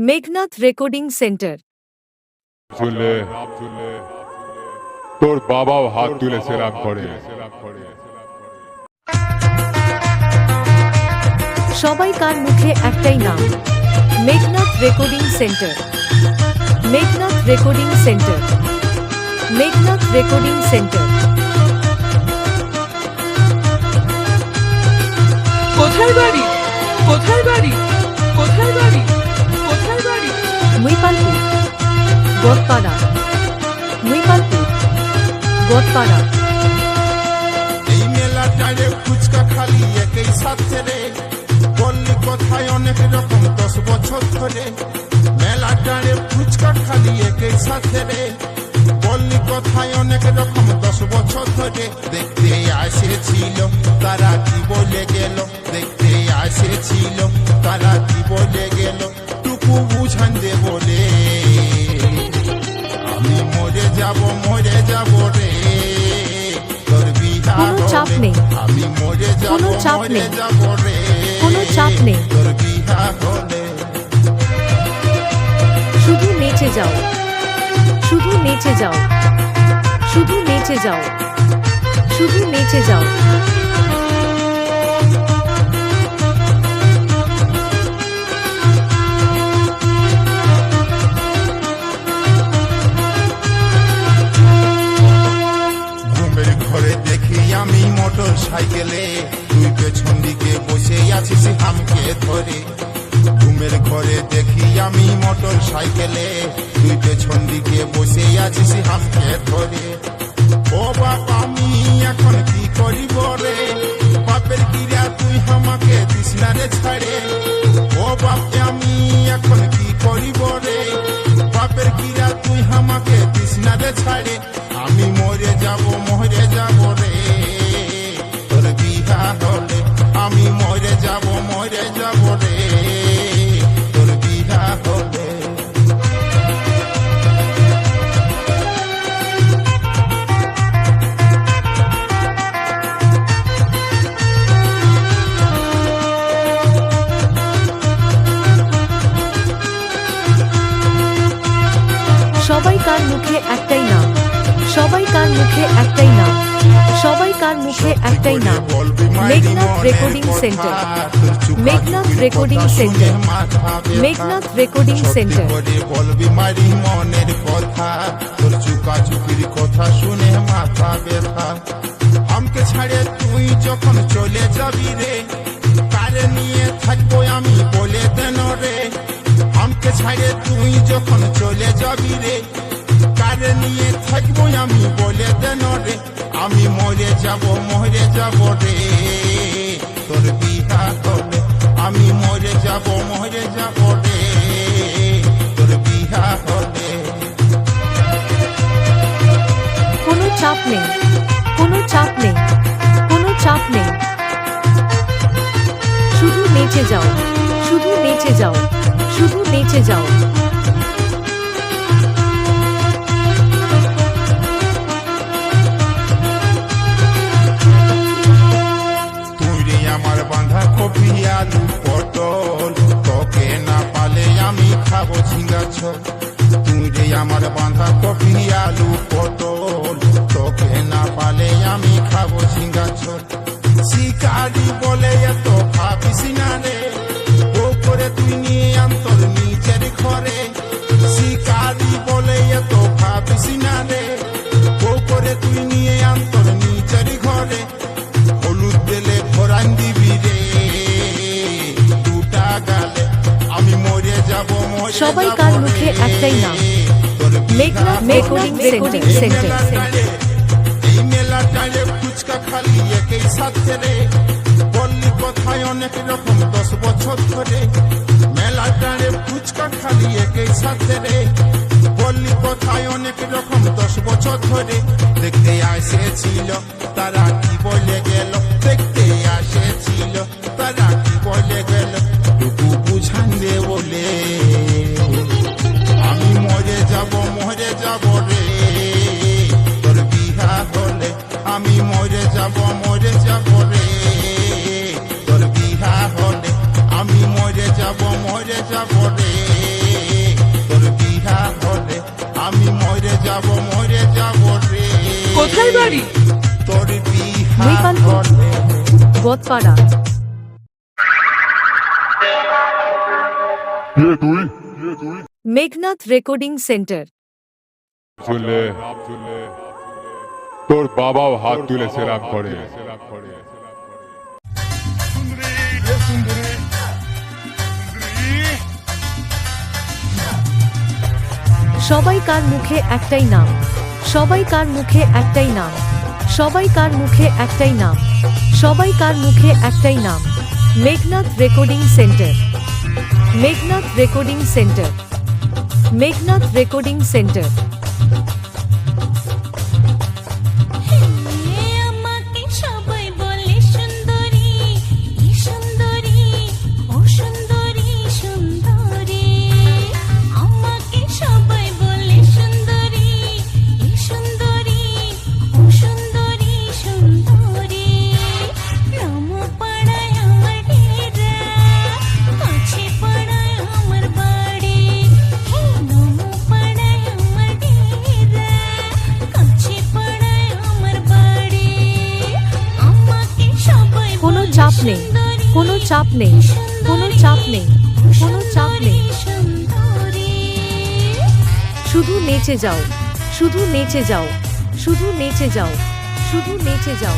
Meghnad recording centre. শুনলে তোর বাবাও হাত তুলে সেলাম করে। সবাই কার মুখে একটাই নাম, Meghnath recording centre. Meghnath recording centre. Meghnath recording centre. কোথায় বাড়ি? কোথায় বাড়ি? কোথায় বাড়ি? কোথায় বাড়ি? মুইপালপুর, গোদপাড়া। মুইপালপুর, গোদপাড়া। এই মেলাটারে ফুচকা খালি একই সাথে রে, বললি কোথায় অনেক রকম 10 বছর ধরে। মেলাটারে ফুচকা খালি একই সাথে রে, বললি কোথায় অনেক রকম 10 বছর ধরে। দেখতে আসেছিল তারা কি বলে গেল, দেখতে আসেছিল তারা কি বলে গেল, টুকু বুঝান দে বলে আমি মরে যাব রে। তোর বিহা কোনো চাপ হলে নেই, আমি মরে যাব কোনো চাপ নেই, রে। কোনো চাপ নেই। তোর বিহা হলে শুধু নেচে যাও, শুধু নেচে যাও, শুধু নেচে যাও, শুধু নেচে যাও। ঘুমের ঘরে দেখি আমি মোটর সাইকেলে, তুই পেছন দিকে বসে আছিস হামকে ধরে। ঘুমের ঘরে দেখি আমি মোটর সাইকেলে, তুই পেছন দিকে বসে আছিস হামকে ধরে। ও বাপ আমি এখন কি করিব রে, বাপের কিরা তুই আমাকে দিস না রে ছাড়ে। ও বাপ আমি এখন কি করিব রে, বাপের কিরা তুই আমাকে দিস না রে ছাড়ে। আমি মরে যাব রে। তোর বিহা হলে আমি মরে যাব রে। তোর বিহা হলে সবাই কার মুখে একটাই নাম, সবাই কার মুখে একটাই নাম, সবাই কার মুখে একটাই নাম, Meghnath recording centre. Meghnath recording centre. Meghnath recording centre. বলবি মারি মনের কথা, তোর চুকা চুকির কথা শুনে মাথা ব্যথা। আমাকে ছাড়ে তুই যখন চলে যাবি রে, কারে নিয়ে থাকবো আমি বলে দেন রে। আমাকে ছাড়ে তুই যখন চলে যাবি রে, কারে নিয়ে থাকবো আমি বলে দেন রে। আমি মরে যাব রে। তোর বিহা হলে আমি মরে যাব রে। তোর বিহা হলে কোনো চাপ নেই, কোনো চাপ নেই, কোনো চাপ নেই। শুধু নেচে যাও, শুধু নেচে যাও, শুধু নেচে যাও। তুই রে আমার বাঁধা কপি আলু পটল, তোকে না পালে আমি খাবো ঝিঙ্গা ঝোল। তুই রে আমার বাঁধা কপি আলু পটল, তোকে না পালে আমি খাবো ঝিঙ্গা ঝোল। শিকারি বলে এত ভাবিস না রে, ও করে তুই নিয়ে আন তোর নিজের ঘরে। শিকারি বলে এত ভাবিস না রে, ও করে তুই নিয়ে আন তোর নিজের ঘরে। হলুদ দিলে ঘোরান দিবি রে, দুটা গালে আমি মরে যাব সবাই কার মুখে একটাই নাম, মেঘনাথ রেকর্ডিং সেন্টার। এই মেলাটারে ফুচকা খালি একই সাথে রে, বললি কোথায় অনেক রকম 10 বছর ধরে। মেলাটারে ফুচকা খালি একই সাথে রে, বললি কোথায় অনেক রকম 10 বছর ধরে। দেখতে আসেছিল তারা কি বলে গেল, দেখতে আসেছিল তারা কি বলে গেল, টুকু বুঝান দে বলে আমি মরে যাব রে। তোর বিহা হলে আমি মরে যাব রে। তোর বিহা হলে আমি মরে যাব মরে যাব রে তোর বিহা হলে আমি মরে যাব রে কোথায় বাড়ি? তোর বিহা মৈপালপুর। হলে গদপাড়া মেঘনাথ রেকর্ডিং সেন্টার শুনলে তোর বাবাও হাত তুলে সেলাম করে সবাইকার মুখে একটাই নাম সবাইকার মুখে একটাই নাম সবাইকার মুখে একটাই নাম সবাইকার মুখে একটাই নাম Meghnath recording centre Meghnath recording centre Meghnath recording centre আমাকে সবাই বলে সুন্দরী ই সুন্দরী ও সুন্দরী সুন্দরী আমাকে সবাই বলে সুন্দরী ই সুন্দরী ও সুন্দরী সুন্দরী নম পাড়ায় আমার ডেরা কাছে পাড়ায় আমার বাড়ি নম পাড়ায় আমার ডেরা কাছে পাড়ায় আমার বাড়ি আমাকে সবাই কোনো বলে চাপ নেই সুন্দরী, কোনো চাপ নেই কোনো চাপ নেই কোনো চাপ নেই সুন্দরী শুধু নেচে যাও শুধু নেচে যাও শুধু নেচে যাও শুধু নেচে যাও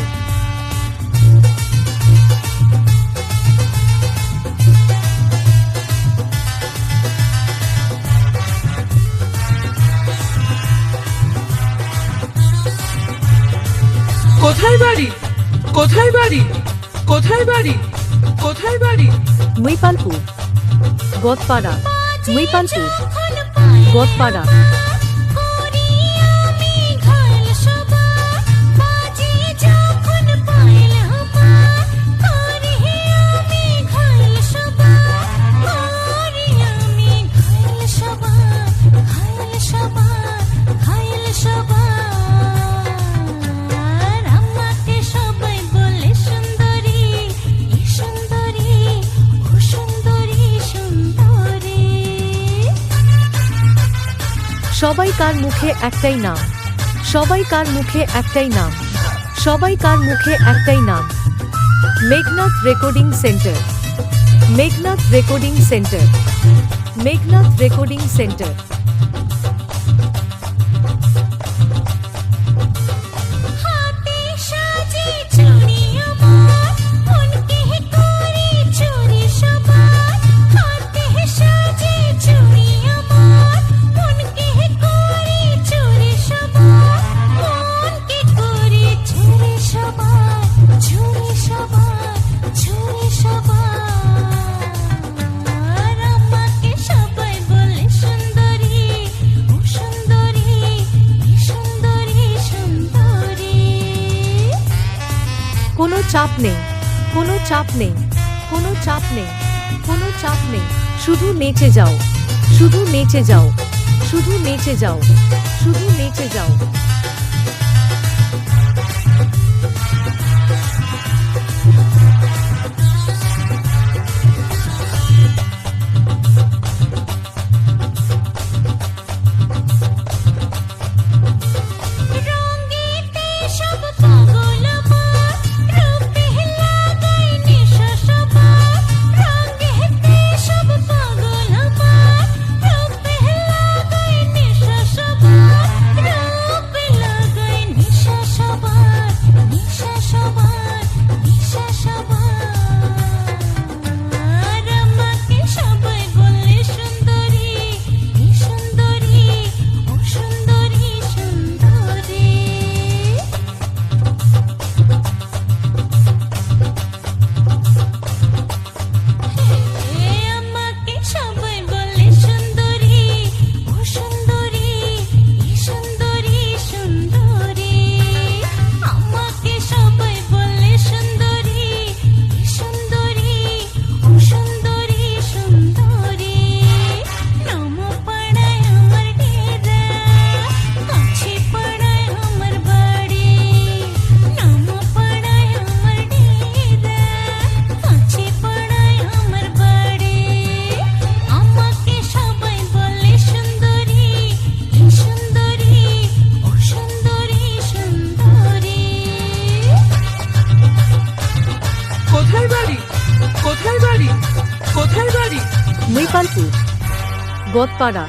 কোথায় বাড়ি? কোথায় বাড়ি? কোথায় বাড়ি? কোথায় বাড়ি? মৈপালপুর গদপাড়া মৈপালপুর গদপাড়া করি আমি ঘাল সবা বাজে যখন পাইল হবা করি আমি ঘাল সবা করি আমি ঘাল সবা ঘাল সবা ঘাল সবা আমাকে সবাই বলে সুন্দরী ই সুন্দরী ও সুন্দরী সুন্দরী সবাইকার মুখে একটাই নাম সবাইকার মুখে একটাই নাম সবাইকার মুখে একটাই নাম Meghnath recording centre Meghnath recording centre Meghnath recording centre হাতে সাজে চুড়ি আমার মনকে করে চুরি সবার হাতে সাজে চুড়ি আমার মনকে করে চুরি সবার মনকে করে চুরি সবার চুরি সবার চুরি সবার আমাকে সবাই বলে সুন্দরী ও সুন্দরী ই সুন্দরী সুন্দরী কোনো চাপ নেই কোনো চাপ নেই কোনো চাপ নেই কোনো চাপ নেই শুধু নেচে যাও শুধু নেচে যাও শুধু নেচে যাও শুধু নেচে যাও রঙেতে সব পাগল আমার রূপে লাগাই নেশা সবার রঙেতে সব পাগল আমার রূপে লাগাই নেশা সবার রূপে বাড়ি কোথায় বাড়ি মৈপালপুর, বদপাড়া।